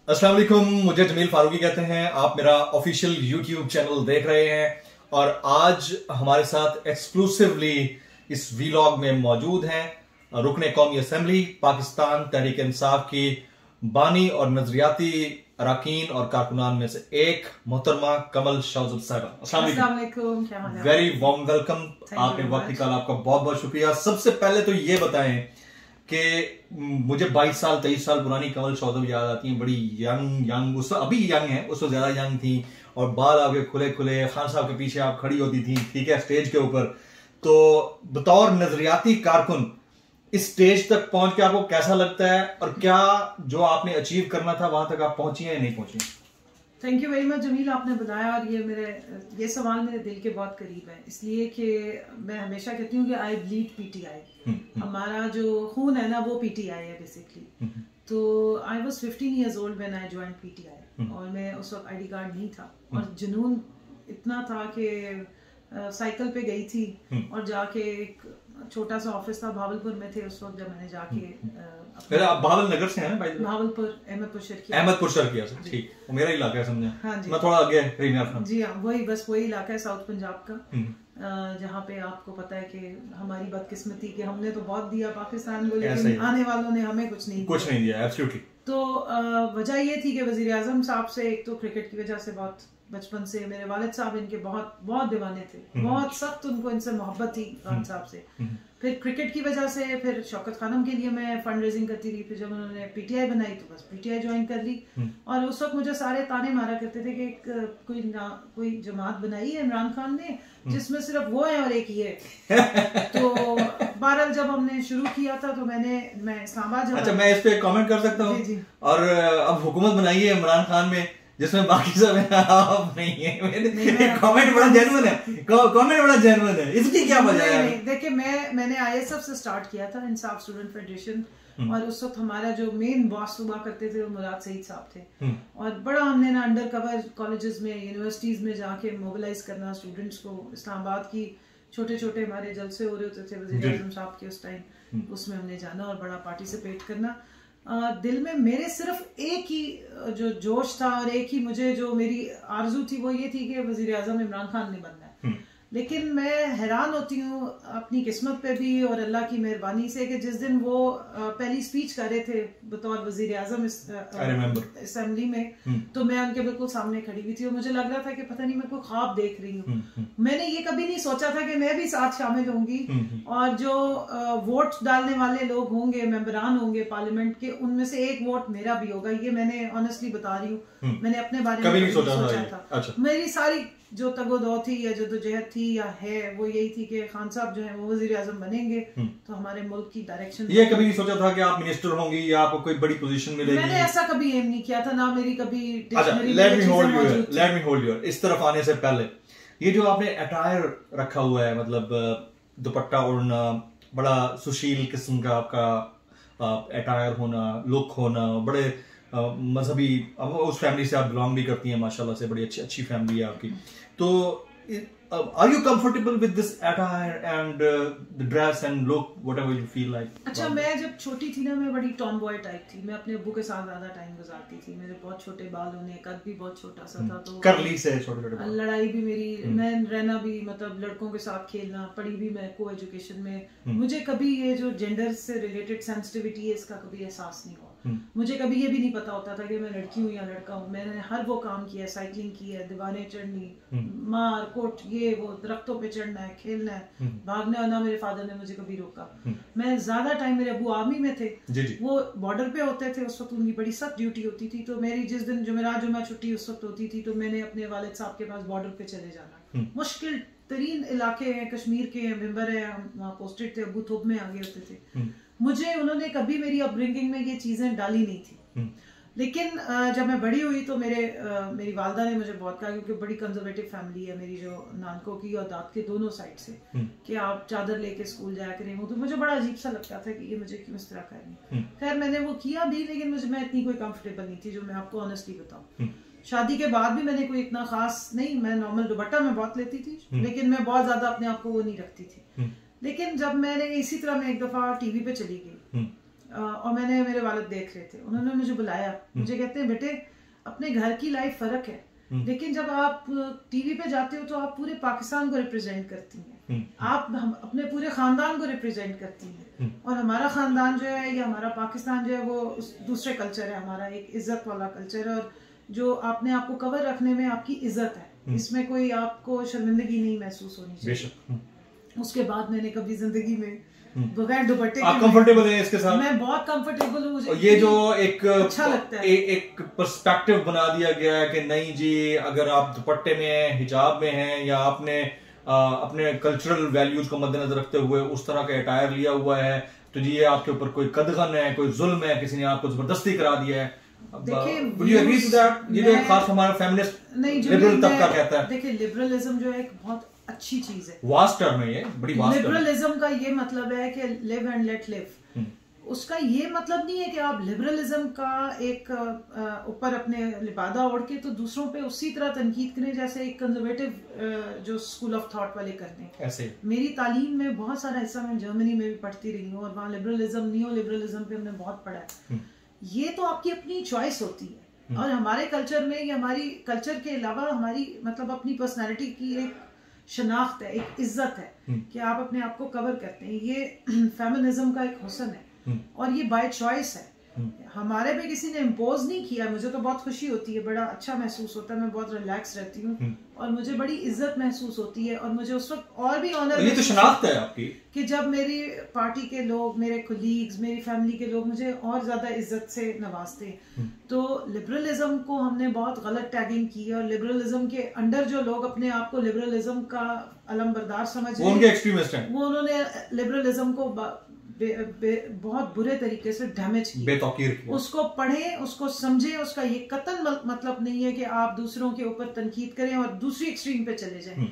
अस्सलाम वालेकुम, मुझे जमील फारूकी कहते हैं। आप मेरा ऑफिशियल यूट्यूब चैनल देख रहे हैं और आज हमारे साथ एक्सक्लूसिवली इस वीलॉग में मौजूद हैं रुकने कौमी असेंबली पाकिस्तान तहरीक इंसाफ की बानी और नजरियाती अरकान और कारकुनान में से एक मोहतरमा कमल शौजब साहिबा। अस्सलाम वालेकुम, वेरी वार्म वेलकम। आपने वक्त निकाला, आपका बहुत बहुत शुक्रिया। सबसे पहले तो ये बताएं कि मुझे 22 साल 23 साल पुरानी कमल शौजब याद आती हैं, बड़ी यंग उस अभी यंग है, उससे ज्यादा यंग थी और बाल आपके खुले खुले, खान साहब के पीछे आप खड़ी होती थी, ठीक है, स्टेज के ऊपर। तो बतौर नजरियाती कारकुन इस स्टेज तक पहुंच के आपको कैसा लगता है और क्या जो आपने अचीव करना था वहां तक आप पहुंची हैं या नहीं पहुंची? Thank you very much Jamil, आपने बताया और ये सवाल मेरे दिल के बहुत करीब है, इसलिए कि मैं हमेशा कहती हूँ कि आई ब्लीड पीटीआई। हमारा जो खून है ना वो पीटीआई है बेसिकली। तो I was 15 years old when I joined PTI और मैं उस वक्त आईडी कार्ड नहीं था और जुनून इतना था कि साइकिल पे गई थी और जाके एक छोटा सा ऑफिस था, भावलपुर में थे उस वक्त जब मैंने जाके आप भावल नगर से हैं भाई? भावलपुर अहमदपुर शर्किया से, ठीक, वो मेरा इलाका है, समझे? हाँ जी, मैं थोड़ा आगे जी हाँ, वही इलाका है साउथ पंजाब का, जहाँ पे आपको पता है कि हमारी बदकिस्मती कि हमने तो बहुत दिया पाकिस्तान को, लेकिन आने वालों ने हमें कुछ नहीं दिया। एब्सोल्युटली। तो वजह ये थी कि वजीर आजम साहब से एक तो क्रिकेट की वजह से बहुत बचपन से मेरे वालिद साहब इनके बहुत बहुत दीवाने थे, बहुत सख्त उनको इनसे मोहब्बत थी खान साहब से। फिर क्रिकेट की वजह से फिर शौकत खानम के लिए मैं फंड रेजिंग करती रही, फिर जब उन्होंने पीटीआई बनाई तो बस पीटीआई ज्वाइन कर ली। और उस वक्त मुझे सारे ताने मारा करते थे कि कोई जमात बनाई है इमरान खान ने जिसमें सिर्फ वो है और एक ये तो बहरहाल जब हमने शुरू किया था तो मैं इस्लामाबाद, अच्छा मैं इस पे कमेंट कर सकता हूँ? और अब हुकूमत बनाई है इमरान खान में जिसमें बाकी सब नहीं है। कमेंट बड़ा जेन्युइन है, इसकी क्या वजह है? देखिए मैंने आईएसएफ से स्टार्ट किया था, इंसाफ स्टूडेंट फेडरेशन, और उस वक्त हमारा जो मेन बॉस हुआ करते थे वो मुराद सईद साहब थे और बड़ा हमने ना अंडर कवर कॉलेजेस में यूनिवर्सिटीज में जाके मोबिलाइज करना स्टूडेंट्स को। इस्लामाबाद की छोटे छोटे हमारे जलसे हो रहे होते थे वज़ीर आज़म साहब के उस टाइम, उसमें हमने जाना और बड़ा पार्टिसिपेट करना। दिल में मेरे सिर्फ एक ही जो जोश था और एक ही मुझे जो मेरी आरजू थी वो ये थी कि वजीर आजम इमरान खान ने बनना है। लेकिन मैं हैरान होती हूँ अपनी किस्मत पे भी और अल्लाह की मेहरबानी से कि जिस दिन वो पहली स्पीच कर रहे थे बतौर वजीर आजम असेंबली में, तो मैं उनके बिल्कुल सामने खड़ी हुई थी और मुझे लग रहा था कि पता नहीं मैं कोई ख्वाब देख रही हूँ। मैंने ये कभी नहीं सोचा था कि मैं भी साथ शामिल होंगी और जो वोट डालने वाले लोग होंगे, मेंबरान होंगे पार्लियामेंट के, उनमें से एक वोट मेरा भी होगा। ये मैंने ऑनेस्टली बता रही हूँ, मैंने अपने बारे में कभी नहीं सोचा था। अच्छा। मेरी सारी जो तगोदो थी या जदोजहद थी या है वो यही थी कि खान साहब जो है वो वजीर आजम बनेंगे तो हमारे मुल्क की डायरेक्शन। ये कभी नहीं सोचा था कि आप मिनिस्टर होंगी या आपको कोई बड़ी पोजीशन मिलेगी? मैंने ऐसा कभी एम नहीं किया था, ना मेरी कभी लेट मी होल्ड यू। इस तरफ आने से पहले ये जो आपने अटायर रखा हुआ है, मतलब दुपट्टा ओढ़ना, बड़ा सुशील किस्म का आपका अटायर होना, लुक होना, बड़े मजहबी, उस फैमिली से आप बिलोंग भी करती हैं माशाल्लाह से, बड़ी अच्छी फैमिली है आपकी। तो are you comfortable with this attire and the dress and look whatever you feel like? अच्छा, मैं जब छोटी थी ना, मैं बड़ी टॉम बॉय टाइप थी। मैं अपने अब्बू के साथ ज्यादा टाइम गुजारती थी। मेरे बहुत छोटे बाल होने, कद भी बहुत छोटा सा था, तो करली से छोटे बाल, लड़ाई भी मेरी, मैं रहना भी मतलब लड़कों के साथ खेलना, पढ़ी भी मैं को एजुकेशन में। मुझे कभी ये जो जेंडर से रिलेटेड सेंसिटिविटी है इसका कभी एहसास नहीं हुआ। मुझे कभी ये भी नहीं पता होता था कि मैं लड़की हूँ या लड़का हूँ। मैंने हर वो काम किया, साइकिलिंग की है, दीवारें चढ़नी, मार कोट, ये वो, दरख्तों पे चढ़ना है, खेलना है, भागना है, ना मेरे फादर ने मुझे कभी रोका। मैं ज्यादा टाइम, मेरे अबू आर्मी में थे, वो बॉर्डर पे होते थे, उस वक्त उनकी बड़ी सख्त ड्यूटी होती थी। तो मेरी जिस दिन जुमेरात छुट्टी उस वक्त होती थी तो मैंने अपने वालिद साहब के पास बॉर्डर पे चले जाना। मुश्किल तरीन इलाके हैं, कश्मीर के मेंबर है, हम वहाँ पोस्टेड थे, अबू थोप में आगे होते थे। मुझे उन्होंने कभी मेरी अपब्रिंगिंग में ये चीजें डाली नहीं थी। लेकिन जब मैं बड़ी हुई तो मेरी वालदा ने मुझे बहुत कहा, क्योंकि बड़ी कंजर्वेटिव फैमिली है मेरी, जो नानकों की और दाद के दोनों साइड से, कि आप चादर लेके स्कूल जाया करें। तो मुझे बड़ा अजीब सा लगता था कि ये मुझे क्यों इस तरह करेंगे। खैर मैंने वो किया भी, लेकिन मैं इतनी कोई कंफर्टेबल नहीं थी, जो मैं आपको ऑनेस्टली बताऊं। शादी के बाद भी मैंने कोई इतना खास नहीं, मैं नॉर्मल दुपट्टा में बहुत लेती थी, लेकिन मैं बहुत ज्यादा अपने आप को वो नहीं रखती थी। लेकिन जब मैंने इसी तरह मैं एक दफा टीवी पे चली गई और मैंने मेरे वालिद देख रहे थे, उन्होंने मुझे बुलाया, मुझे कहते हैं बेटे अपने घर की लाइफ फर्क है, लेकिन जब आप टीवी पे जाते हो तो आप पूरे पाकिस्तान को रिप्रेजेंट करती हैं, आप हम अपने पूरे खानदान को रिप्रेजेंट करती हैं, और हमारा खानदान जो है या हमारा पाकिस्तान जो है वो दूसरे कल्चर है, हमारा एक इज्जत वाला कल्चर है, और जो आपने आपको कवर रखने में आपकी इज्जत है, इसमें कोई आपको शर्मिंदगी नहीं महसूस होनी चाहिए। उसके बाद मैंने कभी जिंदगी में बगैर दुपट्टे आप कंफर्टेबल हैं इसके साथ? मैं बहुत कंफर्टेबल हूँ, मुझे ये जो एक अच्छा लगता है, एक पर्सपेक्टिव बना दिया गया है कि नहीं जी अगर आप दुपट्टे में हैं, हिजाब में हैं, या आपने अपने कल्चरल वैल्यूज को मद्देनजर रखते हुए उस तरह का अटायर लिया हुआ है तो जी ये आपके ऊपर कोई कदगन है, कोई जुल्म है, किसी ने आपको जबरदस्ती करा दिया है। ये जो खास हमारा फेमिनिस्ट लिबरल तबका कहता है। देखिए लिबरलिज्म जो है एक बहुत अच्छी चीज है, वास्ट टर्म है, ये बड़ी वास्ट टर्म है। लिबरलिज्म का ये मतलब है कि लिव एंड लेट लिव, उसका ये मतलब नहीं है कि आप लिबरलिज्म का एक ऊपर अपने लिबादा ओढ़ के तो दूसरों पे उसी तरह तनकीद करें जैसे एक कंजर्वेटिव जो स्कूल ऑफ थॉट वाले करते हैं। ऐसे मेरी तालीम में बहुत सारा हिस्सा मैं जर्मनी में भी पढ़ती रही हूँ, और वहाँ लिबरलिज्म नियो लिबरलिज्म पे हमने बहुत पढ़ा है। ये तो आपकी अपनी चॉइस होती है, और हमारे कल्चर में या हमारी कल्चर के अलावा हमारी मतलब अपनी पर्सनैलिटी की एक शनाख्त है, एक इज्जत है कि आप अपने आप को कवर करते हैं। ये फेमिनिज्म का एक हुस्न है, और ये बाय चॉइस है, हमारे पे किसी ने इम्पोज नहीं किया। मुझे तो बहुत खुशी होती है, बड़ा अच्छा महसूस होता है, मैं बहुत रिलैक्स रहती हूँ, और मुझे बड़ी इज्जत महसूस होती है, और मुझे उस वक्त और भी ऑनर ये तो शनाख्त है आपकी कि जब मेरी पार्टी के लोग, मेरे कोलीग्स, मेरी फैमिली के लोग मुझे और ज्यादा इज्जत से नवाजते हैं। तो लिबरलिज्म को हमने बहुत गलत टैगिंग की है, और लिबरलिज्म के अंडर जो लोग अपने आप को लिबरलिज्म का अलमबरदार समझ रहे हैं, उनके एक्सट्रीमिस्ट हैं, वो उन्होंने लिबरलिज्म को बहुत बुरे तरीके से डैमेज किया, बेतौकीर। उसको पढ़ें, उसको समझें, उसका ये कतन मतलब नहीं है कि आप दूसरों के ऊपर तनकीद करें और दूसरी एक्सट्रीम पे चले जाएं।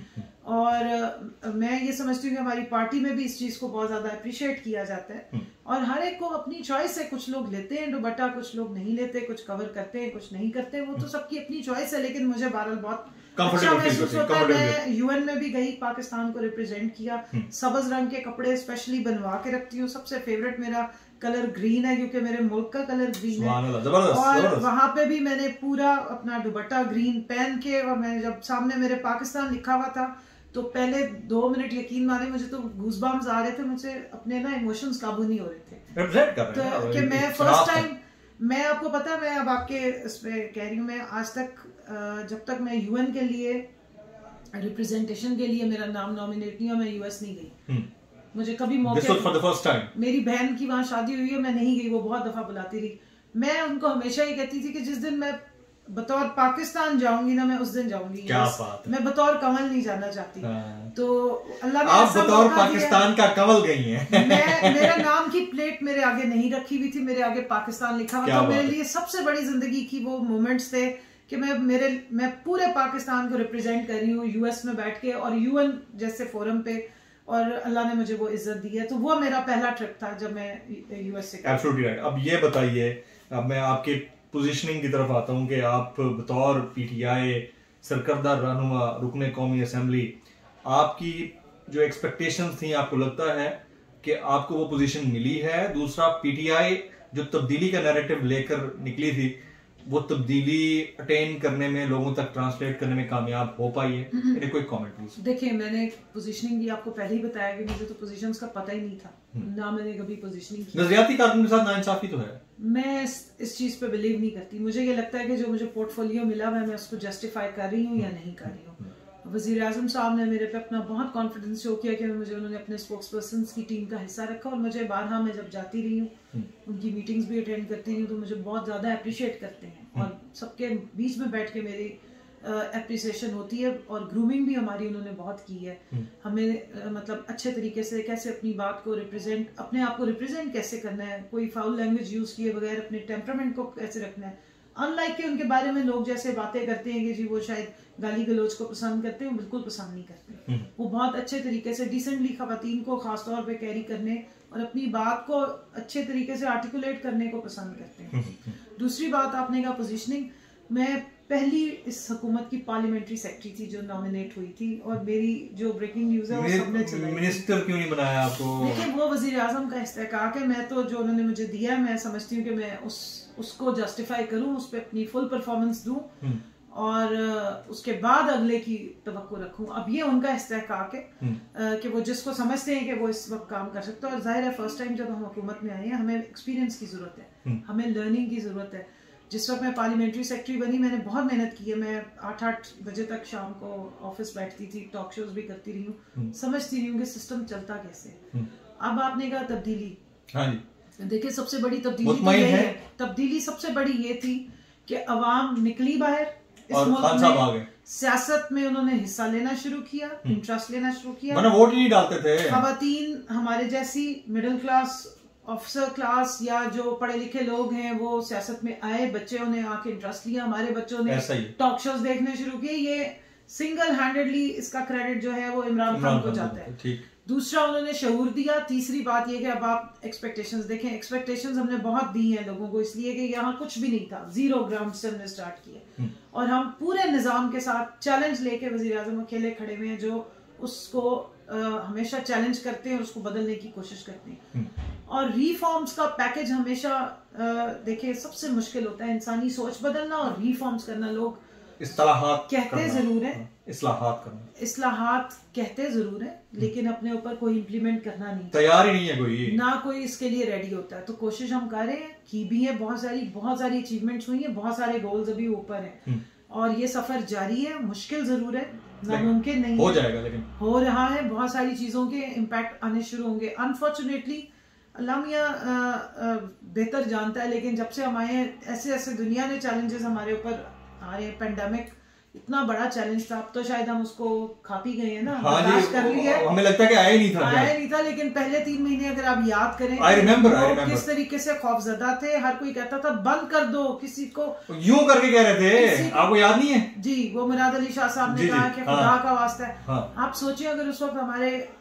और मैं ये समझती हूँ कि हमारी पार्टी में भी इस चीज को बहुत ज्यादा अप्रिशिएट किया जाता है, और हर एक को अपनी चॉइस है, कुछ लोग लेते हैं दुपट्टा, कुछ लोग नहीं लेते, कुछ कवर करते हैं, कुछ नहीं करते, वो तो सबकी अपनी चॉइस है। लेकिन मुझे बहरहाल बहुत अच्छा महसूस होता है। मैं यूएन में भी गई, पाकिस्तान को रिप्रेजेंट किया, सब्ज रंग के कपड़े स्पेशली बनवा के रखती हूँ। सबसे फेवरेट मेरा कलर ग्रीन है, क्योंकि मेरे मुल्क का कलर ग्रीन है, और वहां पे भी मैंने पूरा अपना दुपट्टा ग्रीन पहन के, और मैं जब सामने मेरे पाकिस्तान लिखा हुआ था तो पहले 2 मिनट यकीन माने मुझे तो गूज़बम्स आ रहे थे, मुझे अपने ना इमोशंस काबू नहीं हो रहे थे। तो कि मैं फर्स्ट टाइम, मैं आपको पता है, मैं अब आपके इसमें कह रही हूँ, मैं आज तक जब तक मैं यूएन के लिए रिप्रेजेंटेशन के लिए मेरा नाम नॉमिनेट नहीं हुआ, मैं यूएस नहीं गई। मुझे कभी मौके, मेरी बहन की वहां शादी हुई है, मैं नहीं गई, वो बहुत दफा बुलाती रही। मैं उनको हमेशा ये कहती थी कि जिस दिन मैं बतौर पाकिस्तान जाऊंगी ना, मैं उस दिन जाऊंगी। क्या बात है। मैं बतौर कंवल नहीं जाना चाहती। तो अल्लाह ने आप बतौर पाकिस्तान का कंवल गई हैं। मेरा नाम की प्लेट मेरे आगे नहीं रखी हुई थी, मेरे आगे पाकिस्तान लिखा हुआ था। मेरे लिए सबसे बड़ी जिंदगी की वो मोमेंट्स थे कि मैं पूरे पाकिस्तान को रिप्रेजेंट कर रही हूँ यूएस में बैठ के, और यूएन जैसे फोरम पे, और अल्लाह ने मुझे वो इज्जत दी है। तो वो मेरा पहला ट्रिप था जब मैं यूएस से। Absolutely right. अब ये बताइए, अब मैं आपके पोजीशनिंग की तरफ आता हूँ कि आप बतौर पीटीआई सरकर्दा रहनुमा रुकने कौमी असेंबली, आपकी जो एक्सपेक्टेशंस थी, आपको लगता है कि आपको वो पोजीशन मिली है? दूसरा, पीटीआई जो तब्दीली का नैरेटिव लेकर निकली थी, वो तब्दीली अटेन करने में, लोगों तक ट्रांसलेट करने में कामयाब हो पाई है? मेरे कोई कमेंट प्लीज। देखिए, मैंने पोजीशनिंग भी आपको पहले ही बताया कि मुझे तो पोजीशंस का पता ही नहीं था, ना मैंने कभी पोजीशनिंग की। नजरियाती कारकुन के साथ नाइंसाफी तो है। मैं इस चीज पे बिलीव नहीं करती। मुझे ये लगता है कि जो मुझे पोर्टफोलियो मिला मैं उसको जस्टिफाई कर रही हूँ या नहीं कर रही हूँ। वजीर आजम साहब ने मेरे पे अपना बहुत कॉन्फिडेंस शो किया कि मुझे उन्होंने अपने स्पोक्स पर्सन की टीम का हिस्सा रखा, और मुझे बारहा मैं जब जाती रही हूँ, उनकी मीटिंग्स भी अटेंड करती रही हूँ, तो मुझे बहुत ज़्यादा अप्रिशिएट करते हैं, और सबके बीच में बैठ के मेरी एप्रिसिएशन होती है, और ग्रूमिंग भी हमारी उन्होंने बहुत की है। हमें मतलब अच्छे तरीके से कैसे अपनी बात को रिप्रेजेंट, अपने आप को रिप्रेजेंट कैसे करना है, कोई फाउल लैंग्वेज यूज़ किए बगैर अपने टेम्परामेंट को कैसे रखना है। अनलाइक के उनके बारे में लोग जैसे बातें करते हैं कि जी वो शायद गाली गलोच को पसंद करते हैं, वो बिल्कुल पसंद नहीं करते। वो बहुत अच्छे तरीके से डिसेंटली खवातीन को खासतौर पे कैरी करने और अपनी बात को अच्छे तरीके से आर्टिकुलेट करने को पसंद करते हैं। दूसरी बात आपने कहा पोजीशनिंग, मैं पहली इस हुकूमत की पार्लियामेंट्री सेक्रेटरी थी जो नॉमिनेट हुई थी, और मेरी जो ब्रेकिंग न्यूज है वो सबने चलाई। मिनिस्टर क्यों नहीं बनाया आपको? देखिए वो वजीर आजम का इस्तेहकाक है, मैं तो जो उन्होंने मुझे दिया मैं समझती हूँ कि मैं उसको जस्टिफाई करूँ, उस पर अपनी फुल परफॉर्मेंस दूँ और उसके बाद अगले की तवक्को रखूं। अब ये उनका इस्तेहकाक है कि वो जिसको समझते हैं कि वो इस वक्त काम कर सकते हैं, और जाहिर है फर्स्ट टाइम जब हम हुकूमत में आए हैं हमें एक्सपीरियंस की जरूरत है, हमें लर्निंग की जरूरत है। जिस वक्त मैं पार्लियामेंट्री सेक्रेटरी बनी मैंने बहुत मेहनत की है, मैं 8-8 बजे तक शाम को ऑफिस बैठती थी, टॉक शोज भी करती रही हूँ, समझती रही हूँ कि सिस्टम चलता कैसे। अब आपने कहा तब्दीली, देखिए सबसे बड़ी तब्दीली सबसे बड़ी ये थी कि अवाम निकली बाहर, इस मुल्क में सियासत में उन्होंने हिस्सा लेना शुरू किया, इंटरेस्ट लेना शुरू किया, वोट ही नहीं डालते थे। खवातीन हमारे जैसी मिडिल क्लास, ऑफिसर क्लास या जो पढ़े लिखे लोग हैं वो सियासत में आए, बच्चों ने आके इंटरेस्ट लिया, हमारे बच्चों ने टॉक शोज देखने शुरू किए। ये सिंगल हैंडेडली इसका क्रेडिट जो है वो इमरान खान को जाता है। दूसरा उन्होंने शऊर दिया। तीसरी बात यह कि अब आप एक्सपेक्टेशंस देखें, एक्सपेक्टेशंस हमने बहुत दी हैं लोगों को, इसलिए कि यहाँ कुछ भी नहीं था, 0 ग्राउंड से हमने स्टार्ट किया और हम पूरे निजाम के साथ चैलेंज लेके वजीर आजम अकेले खड़े हुए हैं जो उसको हमेशा चैलेंज करते हैं और उसको बदलने की कोशिश करते हैं। और रिफॉर्म्स का पैकेज हमेशा देखिए सबसे मुश्किल होता है, इंसानी सोच बदलना और रिफॉर्म्स करना। लोग इस्लाहात कहते जरूर है, इस्लाहात कहते जरूर है, लेकिन अपने ऊपर कोई इम्प्लीमेंट करना नहीं, तैयार ही नहीं है कोई, ना कोई इसके लिए रेडी होता है। तो कोशिश हम कर रहे हैं, की भी है, बहुत सारी अचीवमेंट्स हुई हैं, बहुत सारे गोल्स अभी ऊपर हैं और ये सफर जारी है। मुश्किल जरूर है, नामुमकिन नहीं हो जाएगा, लेकिन हो रहा है। बहुत सारी चीजों के इम्पैक्ट आने शुरू होंगे। अनफॉर्चुनेटली अल्लाह मियां बेहतर जानता है, लेकिन जब से हम आए ऐसे दुनिया ने चैलेंजेस हमारे ऊपर आ रहे हैं। पेंडेमिक इतना बड़ा चैलेंज था, अब तो शायद हम उसको खा पी गए हैं ना, बर्दाश्त कर लिया। हमें लगता है कि आया नहीं था, लेकिन पहले 3 महीने अगर आप याद करें I remember. किस तरीके से खौफजदा थे। हर कोई कहता था बंद कर दो, किसी को यूं करके कह रहे थे, आपको याद नहीं है? जी, वो मुराद अली शाह साहब ने कहा कि खुदा का वास्ता है। आप सोचिए अगर उस वक्त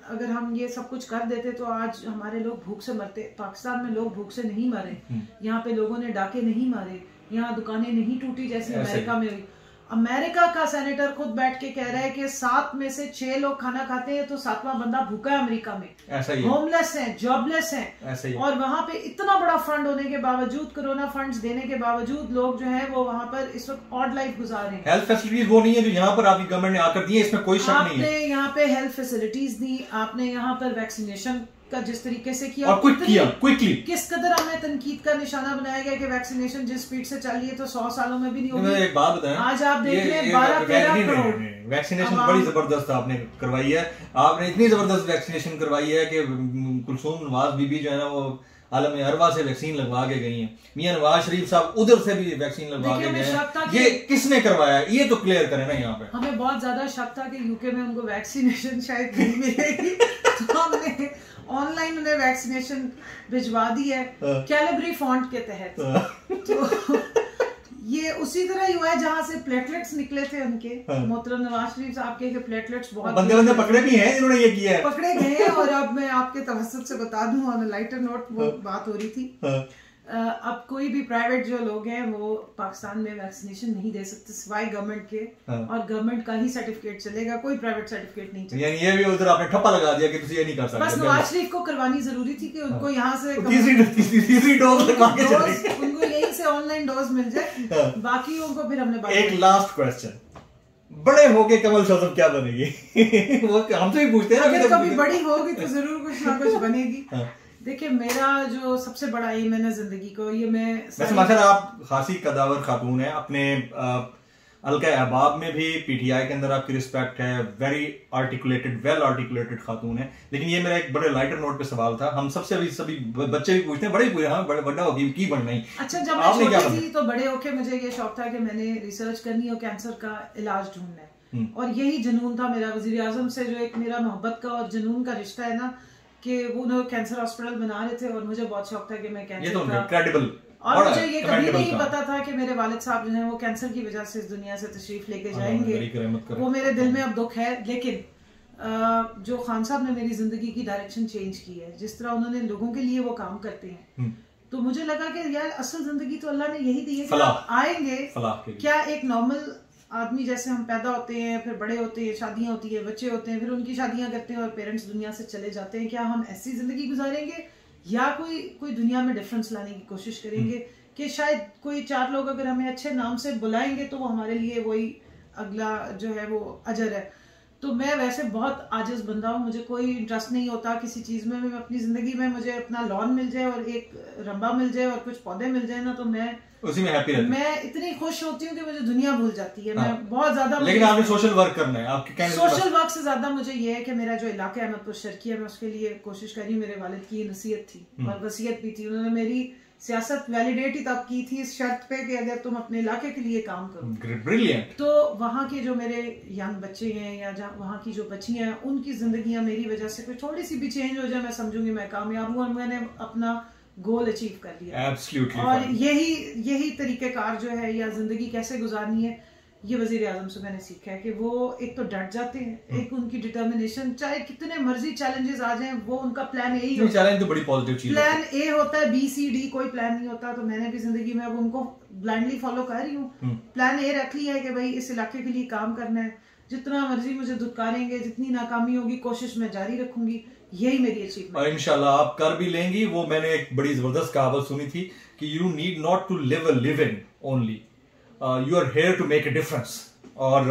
अगर हम ये सब कुछ कर देते तो आज हमारे लोग भूख से मरते। पाकिस्तान में लोग भूख से नहीं मरे, यहाँ पे लोगों ने डाके नहीं मारे, यहाँ दुकानें नहीं टूटी जैसे अमेरिका में हुई। अमेरिका का सेनेटर खुद बैठ के कह रहा है कि 7 में से 6 लोग खाना खाते हैं तो 7वां बंदा भूखा है अमेरिका में, ऐसा ही होमलेस है, जॉबलेस है, ऐसा ही। और वहां पे इतना बड़ा फंड होने के बावजूद, कोरोना फंड्स देने के बावजूद लोग जो है वो वहां पर इस वक्त ऑड लाइफ गुजार रहे हैं। हेल्थ फैसिलिटीज वो नहीं है जो यहाँ पर आपकी गवर्नमेंट ने आकर दी है, इसमें कोई शक नहीं है। आपने यहाँ पे हेल्थ फैसिलिटीज दी, आपने यहाँ पर वैक्सीनेशन का जिस तरीके से किया और क्विकली, किस कदर हमें तनकीद का निशाना बनाया गया कि वैक्सीनेशन जिस स्पीड से चल रही है तो 100 सालों में भी नहीं होगी। एक बात बताएं, आज आप देख लें 12-13 करोड़ वैक्सीनेशन बड़ी जबरदस्त आपने करवाई है। आपने इतनी जबरदस्त वैक्सीनेशन करवाई है कि कुलसूम नवाज बीबी जो है ना वो आलम अरवा से वैक्सीन लगवा के गई हैं। मियां नवाज शरीफ साहब उधर से भी वैक्सीन लगवा के गए हैं। ये किसने करवाया, ये तो क्लियर करें ना। यहाँ पे हमें बहुत ज्यादा शक था कि यूके में उनको वैक्सीनेशन शायद नहीं मिलेगी तो हमने ऑनलाइन उन्हें वैक्सीनेशन भिजवा दी है कैलिब्री फॉन्ट के तहत। तो ये उसी तरह ही हुआ है जहाँ से प्लेटलेट्स निकले थे उनके। मोहतरम नवाज शरीफ साहब के प्लेटलेट्स बहुत बंदे पकड़े भी हैं, इन्होंने ये किया है, पकड़े गए हैं। और अब मैं आपके तवज्जुह से बता दूं, ऑन लाइटर नोट वो बात हो रही थी, अब कोई भी प्राइवेट जो लोग हैं वो पाकिस्तान में वैक्सीनेशन नहीं दे सकते सिवाय गवर्नमेंट के, और गवर्नमेंट का ही सर्टिफिकेट चलेगा, कोई प्राइवेट सर्टिफिकेट नहीं चलेगा। ये भी उधर आपने ठप्पा लगा दिया कि तुम ये नहीं कर सकते। बस नवाज शरीफ को करवानी जरूरी थी कि उनको यहाँ से तीसरी डोज लगवा के चले, उनको यहीं से ऑनलाइन डोज मिल जाए, बाकी उनको फिर हमने एक लास्ट क्वेश्चन, बड़े होके कमल शोजम क्या बनेगी? वो हमसे भी पूछते हैं, अगर कभी बड़ी होगी तो जरूर कुछ ना कुछ बनेगी। देखिए मेरा जो सबसे बड़ा एम है ना जिंदगी को, ये मैं वैसे माशाल्लाह आप खासी कदावर खातून है, अपने हल्का अहबाब में भी पीटीआई के अंदर आपकी रिस्पेक्ट है, वेरी आर्टिकुलेटेड, वेल आर्टिकुलेटेड खातून है। लेकिन ये मेरा एक बड़े लाइटर नोट पे सवाल था, हम सबसे अभी सभी बच्चे भी पूछते हैं, बड़े पूरे हाँ बड़ा होगी की बनना ही। अच्छा, जब मैं छोटी थी तो बड़े होके मुझे ये शौक था कि मैंने रिसर्च करनी और कैंसर का इलाज ढूंढना है, और यही जुनून था मेरा। वजीर आजम से जो एक मेरा मोहब्बत का और जुनून का रिश्ता है ना, कि वो लोग कैंसर हॉस्पिटल बना रहे थे और मुझे बहुत शौक था कि मैं कैंसर और मुझे ये कभी नहीं पता था कि मेरे वालिद साहब जो हैं वो कैंसर की वजह से इस दुनिया से तशरीफ लेके जाएंगे। वो मेरे दिल में अब दुख है, लेकिन जो खान साहब ने मेरी जिंदगी की डायरेक्शन चेंज की है, जिस तरह उन्होंने लोगों के लिए वो काम करते हैं, तो मुझे लगा कि यार असल जिंदगी तो अल्लाह ने यही दी है कि आप आएंगे, क्या एक नॉर्मल आदमी जैसे हम पैदा होते हैं, फिर बड़े होते हैं, शादियां होती है, बच्चे होते हैं, फिर उनकी शादियां करते हैं और पेरेंट्स दुनिया से चले जाते हैं, क्या हम ऐसी जिंदगी गुजारेंगे या कोई दुनिया में डिफरेंस लाने की कोशिश करेंगे कि शायद कोई 4 लोग अगर हमें अच्छे नाम से बुलाएंगे तो वो हमारे लिए वही अगला जो है वो अजर है। तो मैं वैसे बहुत आजिज बंदा हूँ, मुझे कोई इंटरेस्ट नहीं होता किसी चीज में। मैं अपनी जिंदगी में मुझे अपना लॉन मिल जाए और एक रंबा मिल जाए और कुछ पौधे मिल जाए ना, तो मैं उसी में हैप्पी रहती हूँ। मैं इतनी खुश होती हूँ कि मुझे दुनिया भूल जाती है। मैं बहुत ज्यादा, लेकिन आपने सोशल वर्क करना है, आपके कहने सोशल वर्क से ज्यादा मुझे ये है कि मेरा जो इलाका है अहमदपुर शर्की है, मैं उसके लिए कोशिश कर रही हूँ। मेरे वालिद की नसीहत थी और वसीयत भी थी, उन्होंने मेरी सियासत वैलिडेट ही तब की थी इस शर्त पे कि अगर तुम अपने इलाके के लिए काम करो। ब्रिलियंट। तो वहाँ के जो मेरे यंग बच्चे हैं या वहाँ की जो बच्चियां हैं, उनकी जिंदगियां मेरी वजह से कोई थोड़ी सी भी चेंज हो जाए, मैं समझूंगी मैं कामयाब हूँ और मैंने अपना गोल अचीव कर लिया। Absolutely और यही तरीकेकार जो है या जिंदगी कैसे गुजारनी है, ये वजीर आजम से मैंने सीखा है कि वो एक तो डट जाते हैं, एक उनकी डिटर्मिनेशन, चाहे कितने मर्जी चैलेंजेस आ जाएं, वो उनका प्लान ए ही होता है। चैलेंज तो बड़ी पॉजिटिव चीज है। प्लान ए होता है, BCD कोई प्लान नहीं होता। तो मैंने भी जिंदगी में अब उनको ब्लाइंडली फॉलो कर रही हूँ। प्लान ए रख लिया है कि भाई इस इलाके के लिए काम करना है, जितना मर्जी मुझे धुतकारेंगे, जितनी नाकामी होगी कोशिश में जारी रखूंगी, यही मेरी अचीवमेंट। और इंशाल्लाह आप कर भी लेंगी। वो मैंने एक बड़ी जबरदस्त कहावत सुनी थी कि you need not to live a living only, you are here to make a difference. और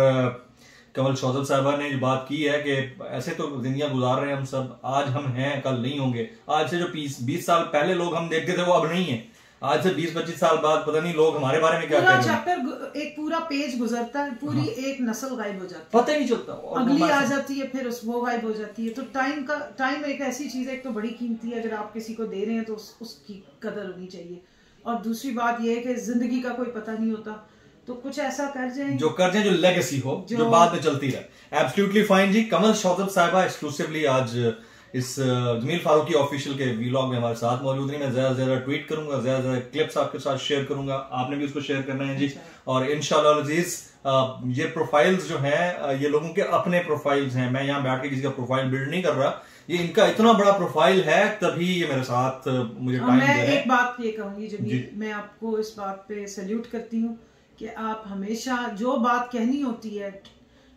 कमल शौजत साहबा ने जो बात की है कि ऐसे तो जिंदगी गुजार रहे हैं हम सब, आज हम हैं कल नहीं होंगे। आज से जो 20 साल पहले लोग हम देखते थे वो अब नहीं है। आज से 20-25 साल बाद पता नहीं लोग हमारे बारे में क्या कह रहे हैं। एक पूरा पेज गुजरता है, पूरी एक नस्ल गायब हो जाती है, पता ही नहीं चलता, अगली आ जाती है, फिर वो गायब हो जाती है। तो टाइम एक ऐसी चीज है, एक तो बड़ी कीमती है, अगर आप किसी को दे रहे हैं तो उसकी कदर होनी चाहिए। और दूसरी बात यह है कि जिंदगी का कोई पता नहीं होता, तो कुछ ऐसा कर जाएं जो लेगेसी हो, जो बाद में चलती रहे। एब्सोल्युटली फाइन जी। कमल शौजत साहिबा एक्सक्लूसिवली आज इस जमील फारूकी ऑफिशियल के वीलॉग में हमारे साथ मौजूद नहीं। मैं ज्यादा ज्यादा ट्वीट करूंगा, ज्यादा क्लिप्स आपके साथ शेयर करूंगा, आपने भी उसको शेयर करना है जी। और इंशाल्लाह अज़ीज ये प्रोफाइल्स जो हैं ये लोगों के अपने प्रोफाइल्स हैं। मैं यहाँ बैठ के किसी का प्रोफाइल बिल्ड नहीं कर रहा, ये इनका इतना बड़ा प्रोफाइल है तभी ये मेरे साथ मुझे टाइम दे रहे हैं। मैं एक बात ये कहूंगी जमील, मैं आपको इस बात पे सैल्यूट करती हूँ कि आप हमेशा जो बात कहनी होती है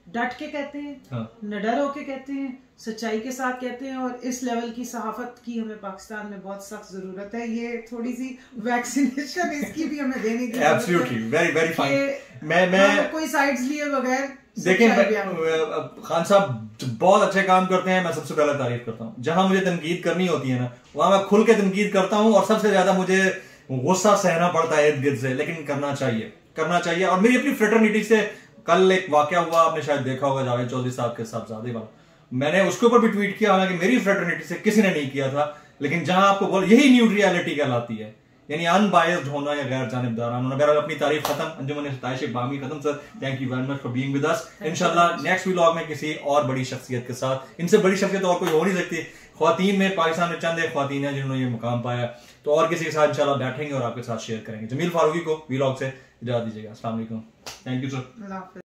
डट के कहते हैं, निडर होके कहते हैं, सच्चाई के साथ कहते हैं। और इस लेवल की सहाफत की हमें पाकिस्तान में बहुत सख्त जरूरत है। ये थोड़ी सी वैक्सीनेशन इसकी भी हमें देने की एब्सोल्युटली वेरी वेरी फाइन। मैं कोई साइड्स लिए बगैर देखिए खान साहब बहुत अच्छे काम करते हैं, मैं सबसे पहले तारीफ करता हूँ। जहां मुझे तनकीद करनी होती है ना, वहां मैं खुल के तनकीद करता हूँ और सबसे ज्यादा मुझे गुस्सा सहना पड़ता है इर्द गिर्द से, लेकिन करना चाहिए। और मेरी अपनी फ्रेटर्निटी से कल एक वाकया हुआ, आपने शायद देखा होगा, जावेद चौधरी साहब के साहबजादे वाला, मैंने उसके ऊपर भी ट्वीट किया, हालांकि मेरी फ्रेटर्निटी से किसी ने नहीं किया था। लेकिन जहां आपको बोल, यही न्यू रियलिटी कहलाती है, यानी अनबायस्ड होना या गैर जानिबदाराना। बहरहाल अपनी तारीफ खत्म, अंजुमन सताइश बामी खत्म। Sir thank you very much for being with us. इंशाल्लाह नेक्स्ट व्लॉग में किसी और बड़ी शख्सियत के साथ, इनसे बड़ी शख्सियत और कोई हो नहीं सकती। ख्वातीन में पाकिस्तान में चंद एक ख्वातीन है जिन्होंने ये मुकाम पाया, तो और किसी के साथ इंशाल्लाह बैठेंगे और आपके साथ शेयर करेंगे। जमील फारूकी को व्लॉग से इजाजत दीजिएगा। अस्सलाम वालेकुम, थैंक यू सर।